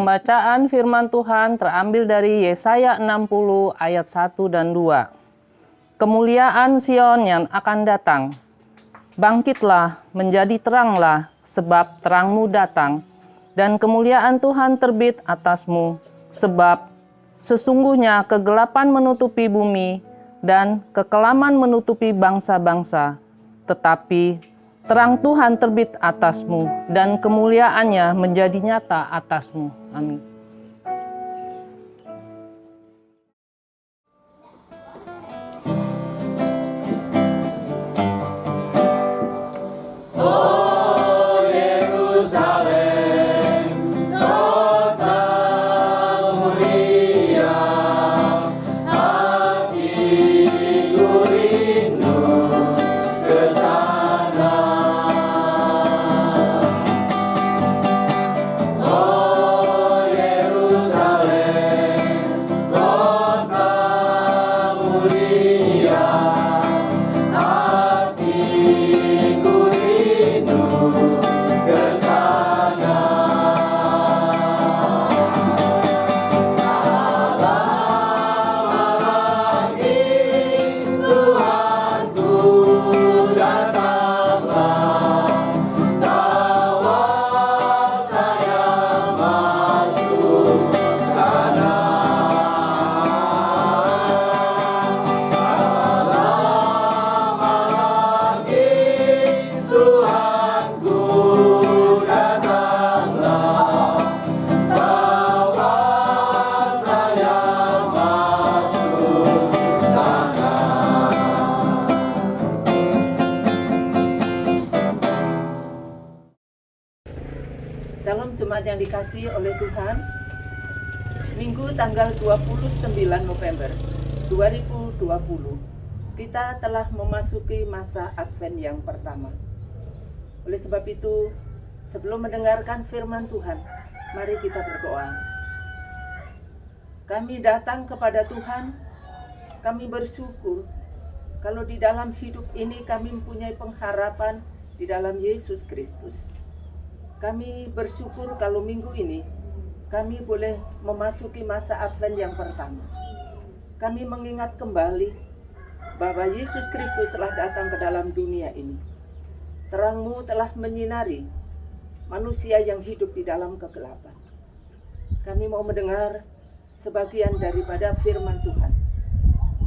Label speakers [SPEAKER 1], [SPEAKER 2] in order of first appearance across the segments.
[SPEAKER 1] Pembacaan firman Tuhan terambil dari Yesaya 60 ayat 1 dan 2. Kemuliaan Sion yang akan datang. Bangkitlah, menjadi teranglah, sebab terangmu datang, dan kemuliaan Tuhan terbit atasmu, sebab sesungguhnya kegelapan menutupi bumi, dan kekelaman menutupi bangsa-bangsa. Tetapi terang Tuhan terbit atasmu, dan kemuliaannya menjadi nyata atasmu. Amin.
[SPEAKER 2] Salam Jemaat yang dikasihi oleh Tuhan. Minggu tanggal 29 November 2020, kita telah memasuki masa Advent yang pertama. Oleh sebab itu, sebelum mendengarkan firman Tuhan, mari kita berdoa. Kami datang kepada Tuhan, kami bersyukur kalau di dalam hidup ini kami mempunyai pengharapan di dalam Yesus Kristus. Kami bersyukur kalau minggu ini kami boleh memasuki masa Advent yang pertama. Kami mengingat kembali bahwa Yesus Kristus telah datang ke dalam dunia ini. Terang-Mu telah menyinari manusia yang hidup di dalam kegelapan. Kami mau mendengar sebagian daripada firman Tuhan.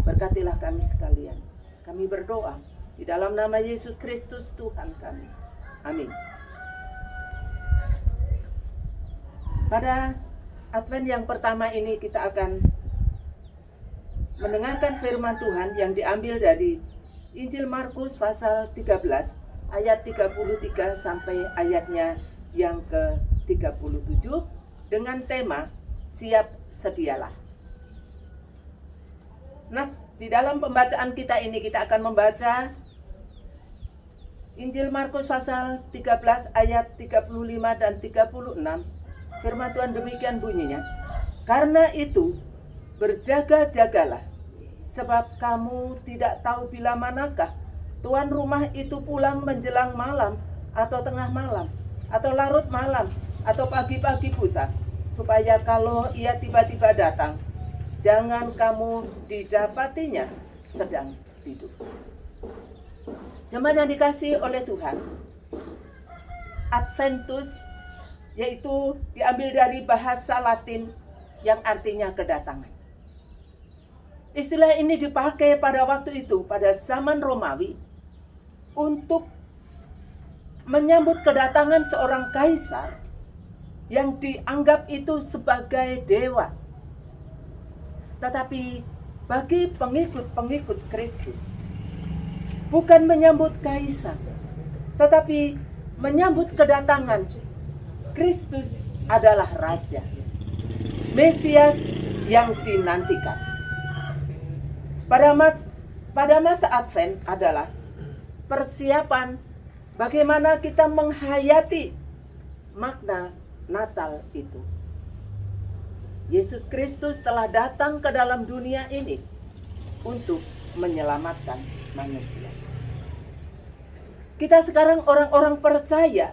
[SPEAKER 2] Berkatilah kami sekalian. Kami berdoa di dalam nama Yesus Kristus Tuhan kami. Amin. Pada Advent yang pertama ini kita akan mendengarkan firman Tuhan yang diambil dari Injil Markus pasal 13 ayat 33 sampai ayatnya yang ke-37 dengan tema Siap Sedialah. Nah, di dalam pembacaan kita ini kita akan membaca Injil Markus pasal 13 ayat 35 dan 36. Firman Tuhan demikian bunyinya, karena itu berjaga-jagalah, sebab kamu tidak tahu bila manakah tuan rumah itu pulang menjelang malam, atau tengah malam, atau larut malam, atau pagi-pagi buta, supaya kalau ia tiba-tiba datang, jangan kamu didapatinya sedang tidur. Jemaat yang dikasihi oleh Tuhan, Adventus yaitu diambil dari bahasa Latin yang artinya kedatangan. Istilah ini dipakai pada waktu itu, pada zaman Romawi, untuk menyambut kedatangan seorang kaisar yang dianggap itu sebagai dewa. Tetapi bagi pengikut-pengikut Kristus, bukan menyambut kaisar, tetapi menyambut kedatangan Kristus adalah Raja, Mesias yang dinantikan. Pada masa Advent adalah persiapan bagaimana kita menghayati makna Natal itu. Yesus Kristus telah datang ke dalam dunia ini untuk menyelamatkan manusia. Kita sekarang orang-orang percaya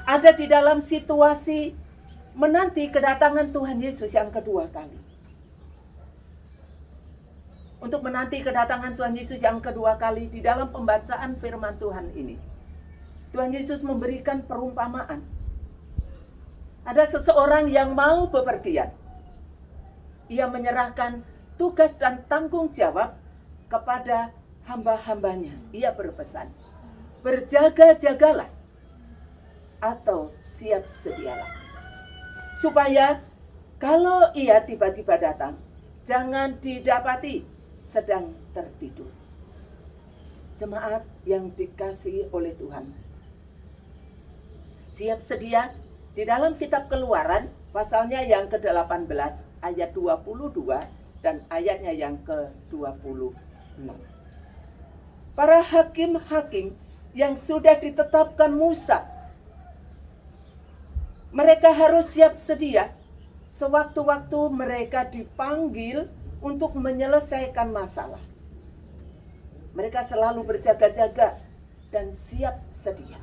[SPEAKER 2] ada di dalam situasi menanti kedatangan Tuhan Yesus yang kedua kali. Untuk menanti kedatangan Tuhan Yesus yang kedua kali, di dalam pembacaan firman Tuhan ini, Tuhan Yesus memberikan perumpamaan. Ada seseorang yang mau bepergian. Ia menyerahkan tugas dan tanggung jawab kepada hamba-hambanya. Ia berpesan, berjaga-jagalah atau siap sedialah. Supaya kalau ia tiba-tiba datang, jangan didapati sedang tertidur. Jemaat yang dikasihi oleh Tuhan, siap sedia di dalam kitab Keluaran pasalnya yang ke-18 ayat 22 dan ayatnya yang ke-26. Para hakim-hakim yang sudah ditetapkan Musa, mereka harus siap sedia sewaktu-waktu mereka dipanggil untuk menyelesaikan masalah. Mereka selalu berjaga-jaga dan siap sedia.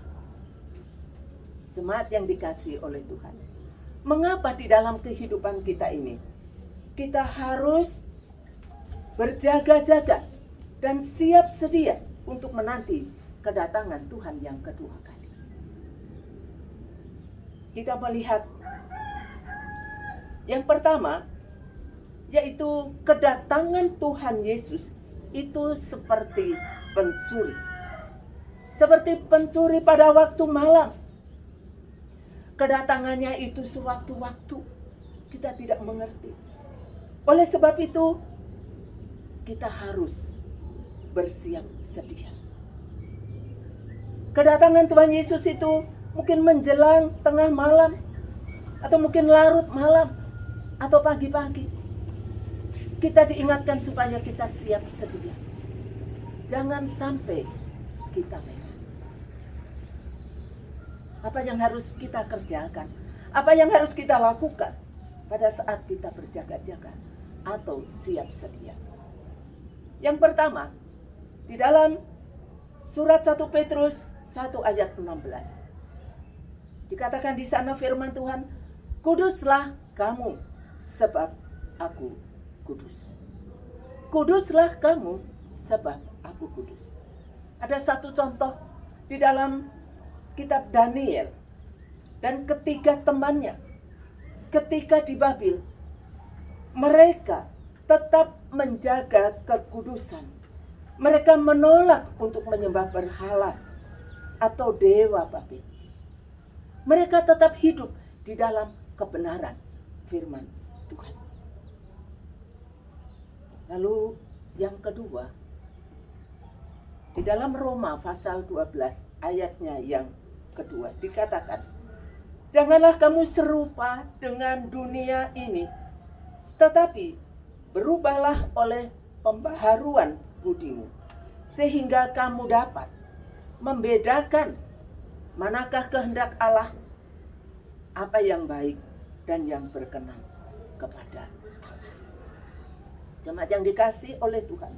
[SPEAKER 2] Jemaat yang dikasihi oleh Tuhan, mengapa di dalam kehidupan kita ini kita harus berjaga-jaga dan siap sedia untuk menanti kedatangan Tuhan yang kedua kali? Kita melihat yang pertama, yaitu kedatangan Tuhan Yesus itu seperti pencuri. Seperti pencuri pada waktu malam. Kedatangannya itu sewaktu-waktu. Kita tidak mengerti. Oleh sebab itu, kita harus bersiap sedia. Kedatangan Tuhan Yesus itu mungkin menjelang tengah malam, atau mungkin larut malam, atau pagi-pagi. Kita diingatkan supaya kita siap sedia. Jangan sampai kita lewat. Apa yang harus kita kerjakan? Apa yang harus kita lakukan pada saat kita berjaga-jaga atau siap sedia? Yang pertama, di dalam surat 1 Petrus 1 ayat 16. Dikatakan di sana firman Tuhan, kuduslah kamu sebab aku kudus. Kuduslah kamu sebab aku kudus. Ada satu contoh di dalam kitab Daniel dan ketiga temannya ketika di Babil, mereka tetap menjaga kekudusan. Mereka menolak untuk menyembah berhala atau dewa Babil. Mereka tetap hidup di dalam kebenaran firman Tuhan. Lalu yang kedua, di dalam Roma pasal 12 ayatnya yang kedua dikatakan, janganlah kamu serupa dengan dunia ini, tetapi berubahlah oleh pembaharuan budimu, sehingga kamu dapat membedakan manakah kehendak Allah, apa yang baik dan yang berkenan kepada Allah. Jemaat yang dikasihi oleh Tuhan,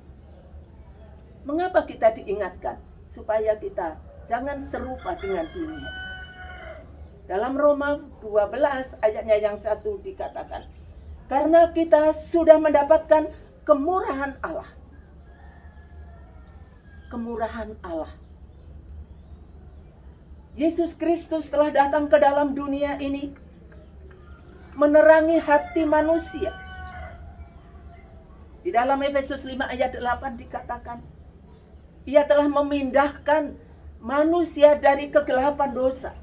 [SPEAKER 2] mengapa kita diingatkan supaya kita jangan serupa dengan dunia? Dalam Roma 12 ayatnya yang 1 dikatakan, karena kita sudah mendapatkan kemurahan Allah. Kemurahan Allah. Yesus Kristus telah datang ke dalam dunia ini menerangi hati manusia. Di dalam Efesus 5 ayat 8 dikatakan, ia telah memindahkan manusia dari kegelapan dosa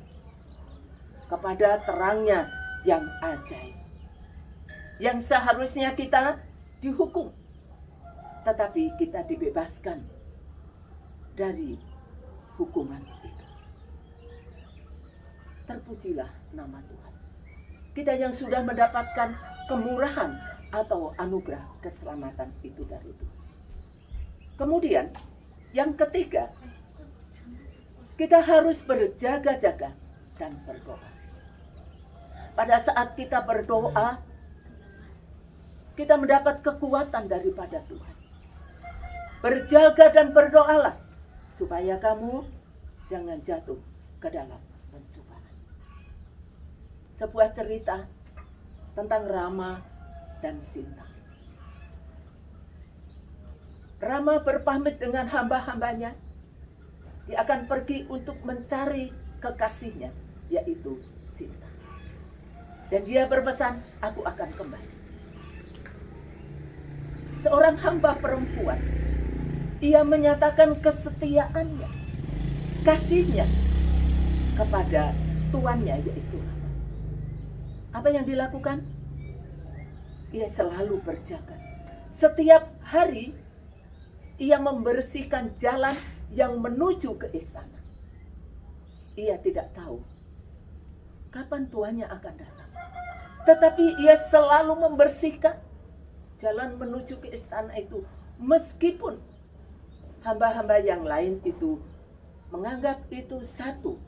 [SPEAKER 2] kepada terangnya yang ajaib. Yang seharusnya kita dihukum, tetapi kita dibebaskan dari hukuman itu. Terpujilah nama Tuhan. Kita yang sudah mendapatkan kemurahan atau anugerah keselamatan itu dari Tuhan. Kemudian yang ketiga, kita harus berjaga-jaga dan berdoa. Pada saat kita berdoa, kita mendapat kekuatan daripada Tuhan. Berjaga dan berdoalah supaya kamu jangan jatuh ke dalam pencobaan. sebuah cerita tentang Rama dan Sinta. Rama berpamit dengan hamba-hambanya. Dia akan pergi untuk mencari kekasihnya, yaitu Sinta. Dan dia berpesan, aku akan kembali. Seorang hamba perempuan, ia menyatakan kesetiaannya, kasihnya kepada tuannya, yaitu Rama. Apa yang dilakukan? Ia selalu berjaga. Setiap hari ia membersihkan jalan yang menuju ke istana. Ia tidak tahu kapan tuannya akan datang. Tetapi ia selalu membersihkan jalan menuju ke istana itu. Meskipun hamba-hamba yang lain itu menganggap itu satu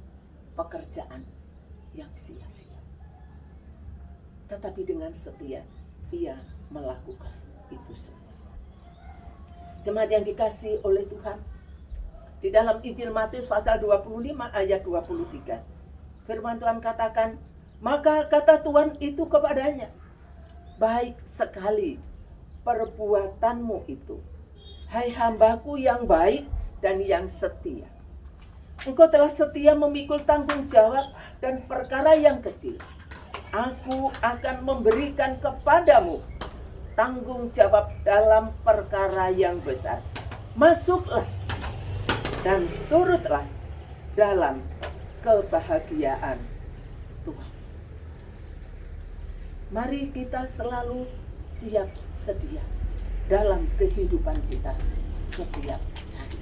[SPEAKER 2] pekerjaan yang sia-sia. Tetapi dengan setia ia melakukan itu semua. Jemaat yang dikasihi oleh Tuhan, di dalam Injil Matius pasal 25 ayat 23, firman Tuhan katakan, maka kata Tuhan itu kepadanya, baik sekali perbuatanmu itu, hai hambaku yang baik dan yang setia. Engkau telah setia memikul tanggung jawab dan perkara yang kecil. Aku akan memberikan kepadamu tanggung jawab dalam perkara yang besar. Masuklah dan turutlah dalam kebahagiaan Tuhan. Mari kita selalu siap sedia dalam kehidupan kita setiap hari.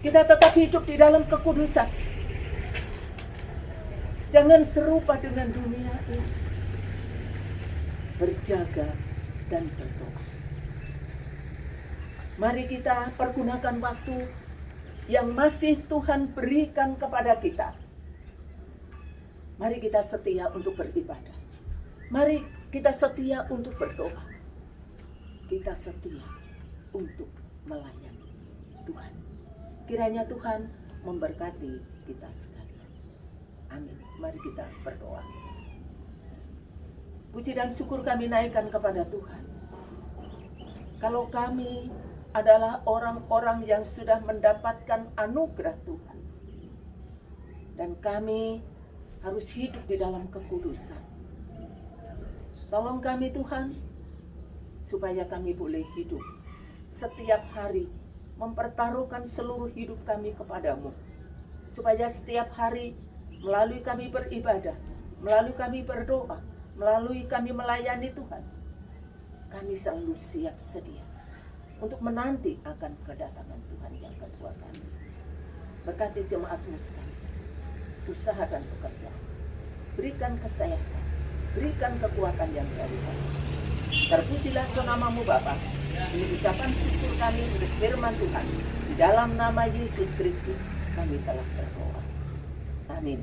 [SPEAKER 2] Kita tetap hidup di dalam kekudusan. Jangan serupa dengan dunia ini. Berjaga dan berdoa. Mari kita pergunakan waktu yang masih Tuhan berikan kepada kita. Mari kita setia untuk beribadah. Mari kita setia untuk berdoa. Kita setia untuk melayani Tuhan. Kiranya Tuhan memberkati kita sekalian. Amin. Mari kita berdoa. Puji dan syukur kami naikkan kepada Tuhan. Kalau kami adalah orang-orang yang sudah mendapatkan anugerah Tuhan. Dan kami harus hidup di dalam kekudusan. Tolong kami Tuhan, supaya kami boleh hidup setiap hari, mempertaruhkan seluruh hidup kami kepadamu. Supaya setiap hari melalui kami beribadah, melalui kami berdoa, melalui kami melayani Tuhan, kami selalu siap sedia untuk menanti akan kedatangan Tuhan yang kedua kali. Berkati jemaatmu sekalian, usaha dan pekerjaan. Berikan kesehatan, berikan kekuatan yang dari kami. Terpujilah namamu Bapa. Ini ucapan syukur kami untuk firman Tuhan. Di dalam nama Yesus Kristus kami telah berdoa. Amin.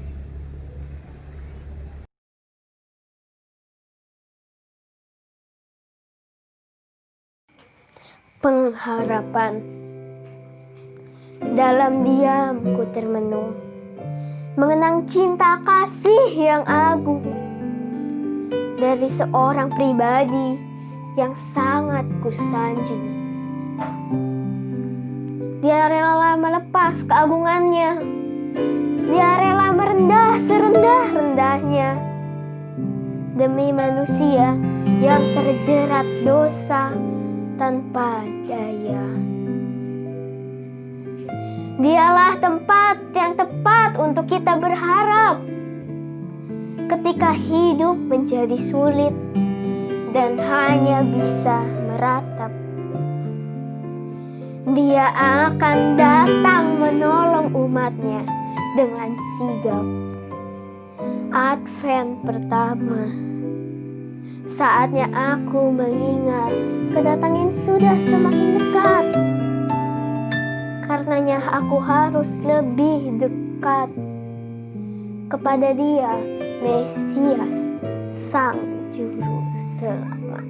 [SPEAKER 3] Pengharapan. Dalam diam ku termenung, mengenang cinta kasih yang agung dari seorang pribadi yang sangat kusanjung. Dia rela melepas keagungannya, dia rela merendah serendah-rendahnya demi manusia yang terjerat dosa tanpa daya. Dialah tempat yang tepat untuk kita berharap ketika hidup menjadi sulit dan hanya bisa meratap. Dia akan datang menolong umatnya dengan sigap. Advent pertama, saatnya aku mengingat kedatangan sudah semakin dekat. Karenanya aku harus lebih dekat kepada Dia, Mesias, Sang Juru Selamat.